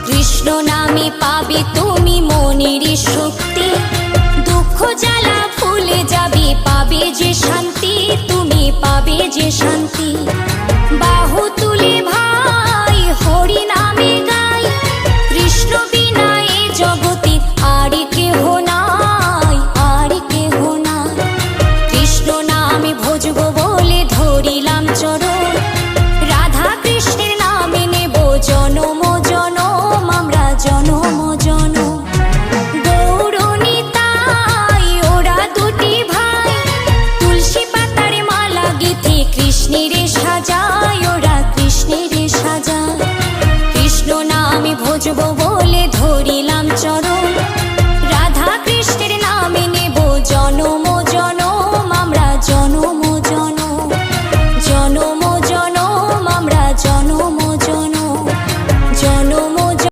কৃষ্ণ নামে পাবে তুমি মনের শক্তি, দুঃখ জ্বালা ভুলে যাবে, পাবে যে শান্তি, তুমি পাবে যে শান্তি। বাহু তুলে ভাই হরি নামে গাই, কৃষ্ণ বিনা এ জগতে আর কেহ নাই, আর কেহ নাই। কৃষ্ণ নামে ভজব বলে ধরিলাম চরণ, রাধা কৃষ্ণের নামে নেব জনম জনম, আমরা জনম জনম। গৌর নিতাই ওরা দুটি ভাই, তুলসী পাতার মালা গেঁথে কৃষ্ণের সাজায়, ওরা কৃষ্ণের সাজায়। কৃষ্ণ নামে ভজব